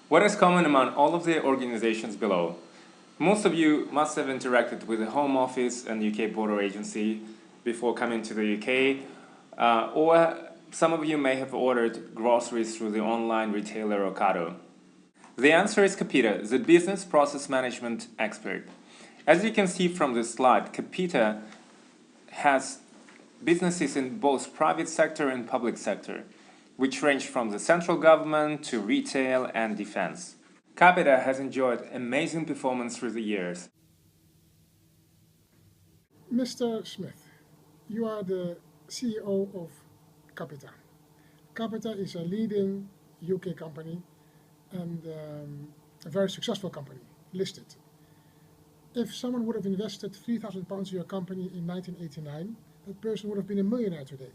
What is common among all of the organizations below? Most of you must have interacted with the Home Office and UK Border Agency before coming to the UK, or some of you may have ordered groceries through the online retailer Ocado. The answer is Capita, the business process management expert. As you can see from this slide, Capita has businesses in both private sector and public sector, which range from the central government to retail and defense. Capita has enjoyed amazing performance through the years. Mr. Smith, you are the CEO of Capita. Capita is a leading UK company and a very successful company, listed. If someone would have invested £3,000 in your company in 1989, that person would have been a millionaire today.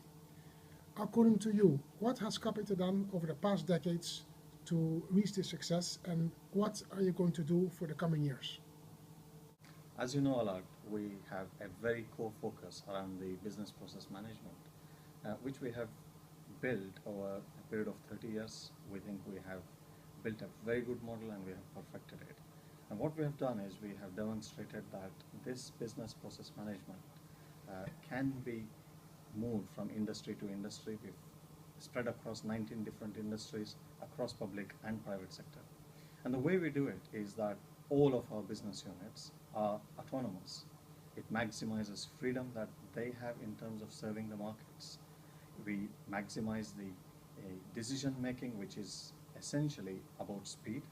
According to you, what has Capita done over the past decades to reach this success, and what are you going to do for the coming years? As you know, Alok, we have a very core focus around the business process management, which we have built over a period of 30 years. We think we have built a very good model and we have perfected it. And what we have done is we have demonstrated that this business process management can be moved from industry to industry. We've spread across 19 different industries, across public and private sector. And the way we do it is that all of our business units are autonomous. It maximizes freedom that they have in terms of serving the markets. We maximize the decision making, which is essentially about speed,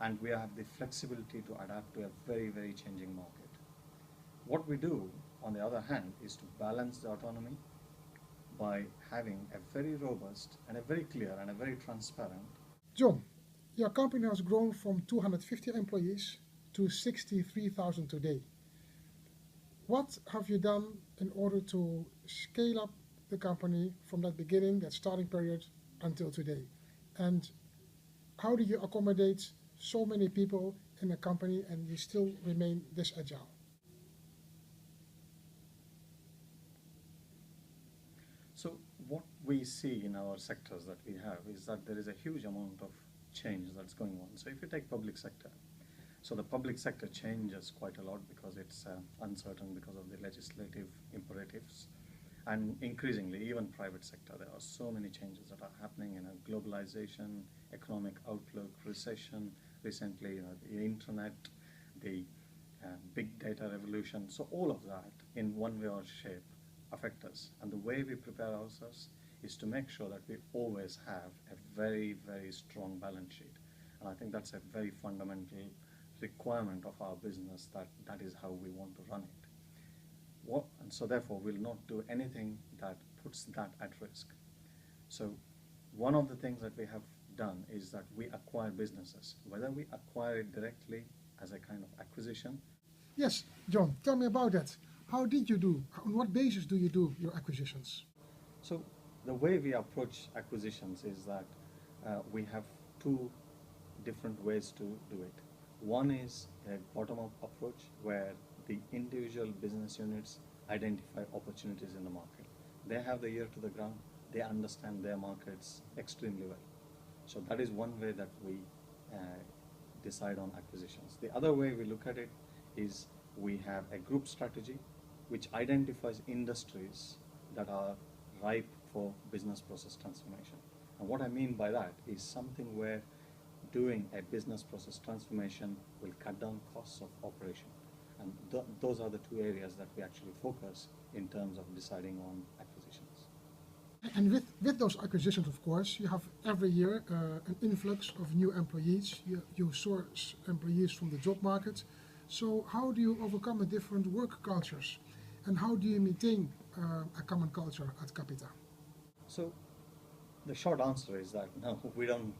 and we have the flexibility to adapt to a very, very changing market. What we do, on the other hand, is to balance the autonomy by having a very robust and a very clear and a very transparent. John, your company has grown from 250 employees to 63,000 today. What have you done in order to scale up the company from that beginning, that starting period, until today? And how do you accommodate so many people in a company and you still remain this agile? So what we see in our sectors that we have is that there is a huge amount of change that's going on. So if you take public sector, so the public sector changes quite a lot because it's uncertain because of the legislative imperatives. And increasingly, even private sector, there are so many changes that are happening in globalization, economic outlook, recession, recently the internet, the big data revolution. So all of that in one way or shape affect us. And the way we prepare ourselves is to make sure that we always have a very, very strong balance sheet. And I think that's a very fundamental requirement of our business, that is how we want to run it. And so therefore we'll not do anything that puts that at risk. So one of the things that we have done is that we acquire businesses, whether we acquire it directly as a kind of acquisition. Yes, John, tell me about that. How did you do? On what basis do you do your acquisitions? So the way we approach acquisitions is that we have two different ways to do it. One is a bottom-up approach where the individual business units identify opportunities in the market. They have the ear to the ground, they understand their markets extremely well. So that is one way that we decide on acquisitions. The other way we look at it is we have a group strategy which identifies industries that are ripe for business process transformation. And what I mean by that is something where doing a business process transformation will cut down costs of operation. And those are the two areas that we actually focus in terms of deciding on acquisitions. And with those acquisitions, of course, you have every year an influx of new employees. You source employees from the job market. So how do you overcome the different work cultures? And how do you maintain a common culture at Capita? So the short answer is that no, we don't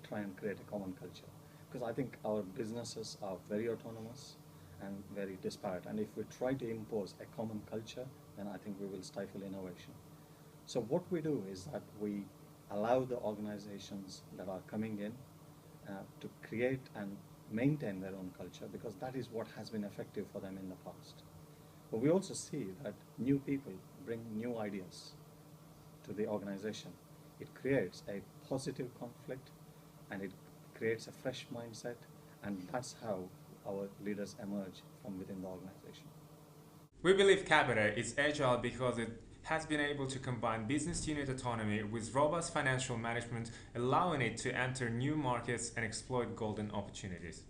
try and create a common culture, because I think our businesses are very autonomous and very disparate. And if we try to impose a common culture, then I think we will stifle innovation. So what we do is that we allow the organizations that are coming in to create and maintain their own culture, because that is what has been effective for them in the past. But we also see that new people bring new ideas to the organization. It creates a positive conflict and it creates a fresh mindset, and that's how our leaders emerge from within the organization. We believe Capita is agile because it has been able to combine business unit autonomy with robust financial management, allowing it to enter new markets and exploit golden opportunities.